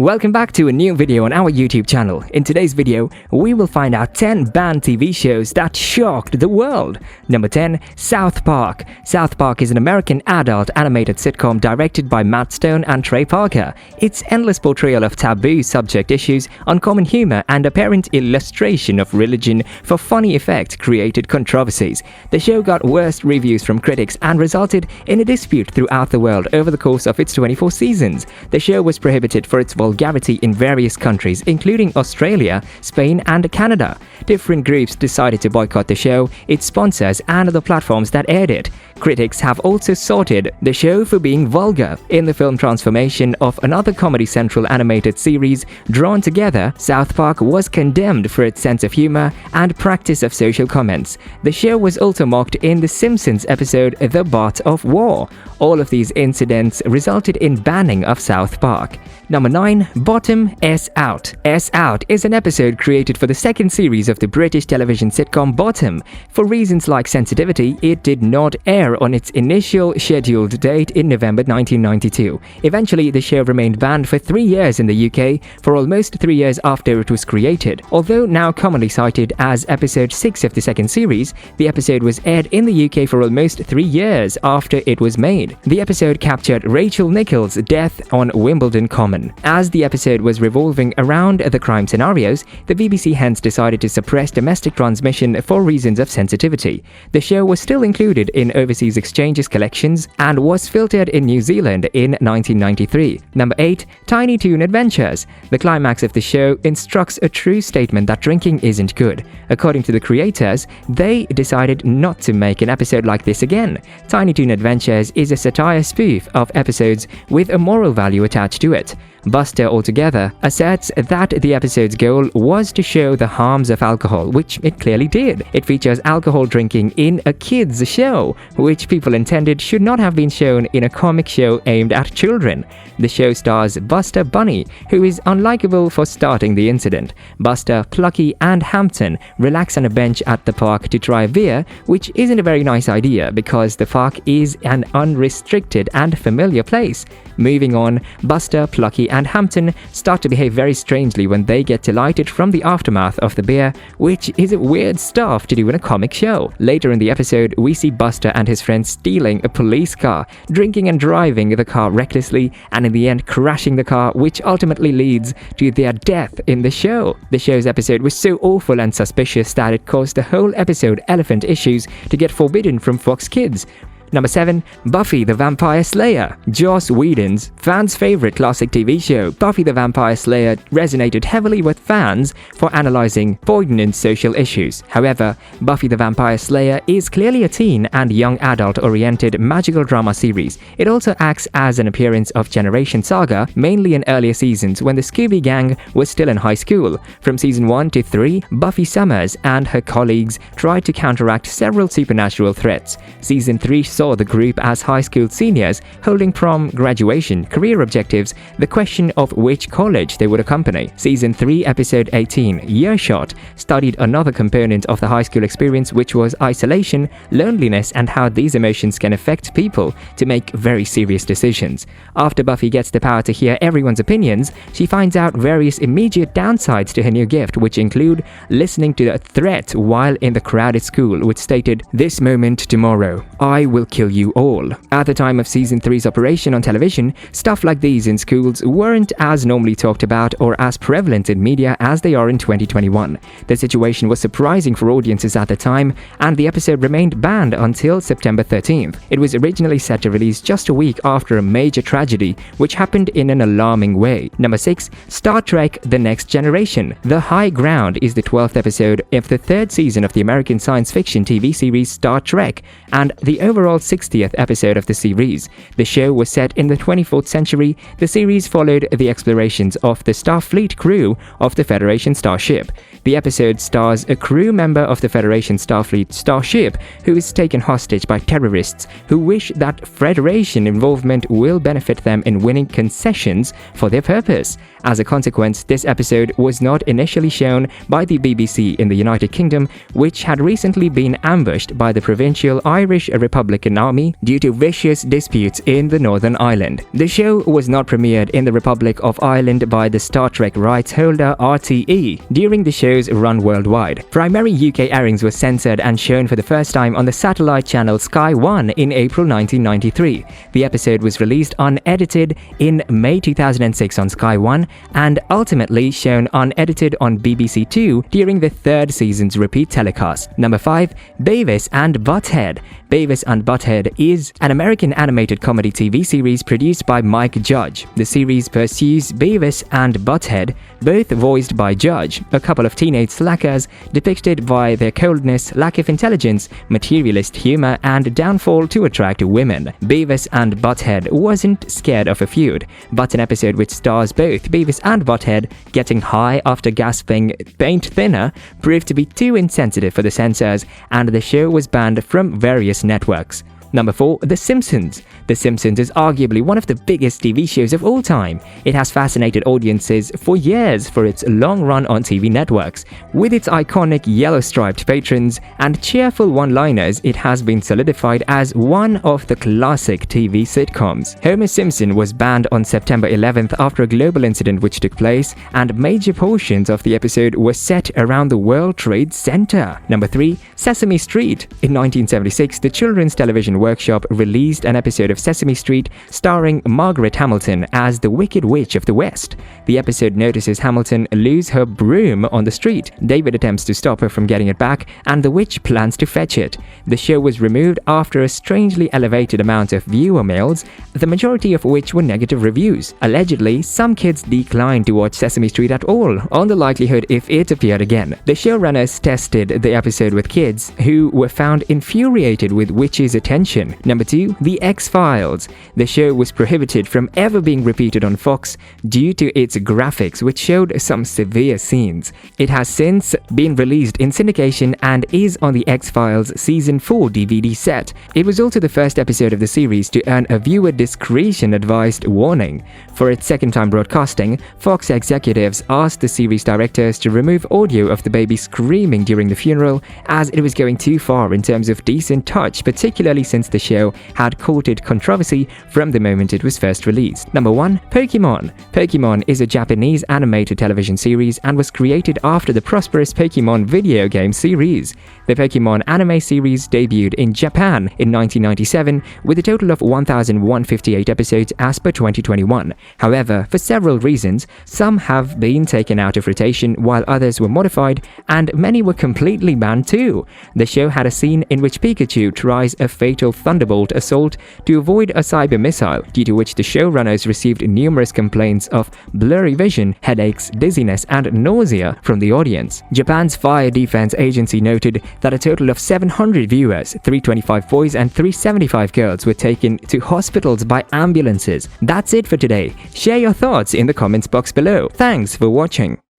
Welcome back to a new video on our YouTube channel. In today's video, we will find out 10 banned TV shows that shocked the world. Number 10, South Park. South Park is an American adult animated sitcom directed by Matt Stone and Trey Parker. Its endless portrayal of taboo subject issues, uncommon humor, and apparent illustration of religion for funny effect created controversies. The show got worst reviews from critics and resulted in a dispute throughout the world over the course of its 24 seasons. The show was prohibited for its vulgarity in various countries, including Australia, Spain, and Canada. Different groups decided to boycott the show, its sponsors, and the platforms that aired it. Critics have also sorted the show for being vulgar. In the film transformation of another Comedy Central animated series, Drawn Together, South Park was condemned for its sense of humor and practice of social comments. The show was also mocked in The Simpsons episode The Bot of War. All of these incidents resulted in banning of South Park. Number 9. Bottom S Out. S Out is an episode created for the second series of the British television sitcom Bottom. For reasons like sensitivity, it did not air on its initial scheduled date in November 1992. Eventually, the show remained banned for 3 years in the UK, for almost 3 years after it was created. Although now commonly cited as episode 6 of the second series, the episode was aired in the UK for almost 3 years after it was made. The episode captured Rachel Nichols' death on Wimbledon Common. As the episode was revolving around the crime scenarios, the BBC hence decided to suppress domestic transmission for reasons of sensitivity. The show was still included in Overseas Exchanges collections and was filtered in New Zealand in 1993. Number 8. Tiny Toon Adventures. The climax of the show instructs a true statement that drinking isn't good. According to the creators, they decided not to make an episode like this again. Tiny Toon Adventures is a satire spoof of episodes with a moral value attached to it. Buster altogether asserts that the episode's goal was to show the harms of alcohol, which it clearly did. It features alcohol drinking in a kids' show, which people intended should not have been shown in a comic show aimed at children. The show stars Buster Bunny, who is unlikable for starting the incident. Buster, Plucky, and Hampton relax on a bench at the park to try beer, which isn't a very nice idea because the park is an unrestricted and familiar place. Moving on, Buster, Plucky, and Hampton start to behave very strangely when they get delighted from the aftermath of the beer, which is weird stuff to do in a comic show. Later in the episode, we see Buster and his friends stealing a police car, drinking and driving the car recklessly, and in the end crashing the car, which ultimately leads to their death in the show. The show's episode was so awful and suspicious that it caused the whole episode Elephant Issues to get forbidden from Fox Kids. Number 7. Buffy the Vampire Slayer. Joss Whedon's fans' favorite classic TV show, Buffy the Vampire Slayer, resonated heavily with fans for analyzing poignant social issues. However, Buffy the Vampire Slayer is clearly a teen and young adult-oriented magical drama series. It also acts as an appearance of Generation Saga, mainly in earlier seasons when the Scooby Gang was still in high school. From season 1 to 3, Buffy Summers and her colleagues tried to counteract several supernatural threats. Season 3 saw the group as high school seniors holding prom, graduation, career objectives, the question of which college they would accompany. Season 3, episode 18, Earshot, studied another component of the high school experience, which was isolation, loneliness, and how these emotions can affect people to make very serious decisions. After Buffy gets the power to hear everyone's opinions, she finds out various immediate downsides to her new gift, which include listening to a threat while in the crowded school, which stated, "This moment tomorrow, I will kill you all." At the time of season 3's operation on television, stuff like these in schools weren't as normally talked about or as prevalent in media as they are in 2021. The situation was surprising for audiences at the time, and the episode remained banned until September 13th. It was originally set to release just a week after a major tragedy, which happened in an alarming way. Number 6. Star Trek: The Next Generation. The High Ground is the 12th episode of the 3rd season of the American science fiction TV series Star Trek, and the overall 60th episode of the series. The show was set in the 24th century. The series followed the explorations of the Starfleet crew of the Federation starship. The episode stars a crew member of the Federation Starfleet starship who is taken hostage by terrorists who wish that Federation involvement will benefit them in winning concessions for their purpose. As a consequence, this episode was not initially shown by the BBC in the United Kingdom, which had recently been ambushed by the provincial Irish Republican American army due to vicious disputes in the Northern Ireland. The show was not premiered in the Republic of Ireland by the Star Trek rights holder RTE during the show's run worldwide. Primary UK airings were censored and shown for the first time on the satellite channel Sky One in April 1993. The episode was released unedited in May 2006 on Sky One and ultimately shown unedited on BBC Two during the third season's repeat telecast. Number 5. Beavis and Butthead. Beavis and Butthead is an American animated comedy TV series produced by Mike Judge. The series pursues Beavis and Butthead, both voiced by Judge, a couple of teenage slackers depicted by their coldness, lack of intelligence, materialist humor, and downfall to attract women. Beavis and Butthead wasn't scared of a feud, but an episode which stars both Beavis and Butthead getting high after gasping paint thinner proved to be too insensitive for the censors, and the show was banned from various networks. Number 4. The Simpsons. The Simpsons is arguably one of the biggest TV shows of all time. It has fascinated audiences for years for its long run on TV networks. With its iconic yellow-striped patrons and cheerful one-liners, it has been solidified as one of the classic TV sitcoms. Homer Simpson was banned on September 11th after a global incident which took place, and major portions of the episode were set around the World Trade Center. Number 3. Sesame Street. In 1976, the Children's Television Workshop released an episode of Sesame Street starring Margaret Hamilton as the Wicked Witch of the West. The episode notices Hamilton lose her broom on the street. David attempts to stop her from getting it back, and the witch plans to fetch it. The show was removed after a strangely elevated amount of viewer mails, the majority of which were negative reviews. Allegedly, some kids declined to watch Sesame Street at all, on the likelihood if it appeared again. The showrunners tested the episode with kids, who were found infuriated with witch's attention. Number 2. The X-Files. The show was prohibited from ever being repeated on Fox due to its graphics, which showed some severe scenes. It has since been released in syndication and is on the X-Files Season 4 DVD set. It was also the first episode of the series to earn a viewer discretion advised warning. For its second time broadcasting, Fox executives asked the series directors to remove audio of the baby screaming during the funeral, as it was going too far in terms of decent touch, particularly since the show had courted controversy from the moment it was first released. Number 1. Pokemon. Pokemon is a Japanese animated television series and was created after the prosperous Pokemon video game series. The Pokemon anime series debuted in Japan in 1997 with a total of 1,158 episodes as per 2021. However, for several reasons, some have been taken out of rotation while others were modified, and many were completely banned too. The show had a scene in which Pikachu tries a fatal Thunderbolt assault to avoid a cyber missile, due to which the showrunners received numerous complaints of blurry vision, headaches, dizziness, and nausea from the audience. Japan's Fire Defense Agency noted that a total of 700 viewers, 325 boys and 375 girls, were taken to hospitals by ambulances. That's it for today. Share your thoughts in the comments box below. Thanks for watching.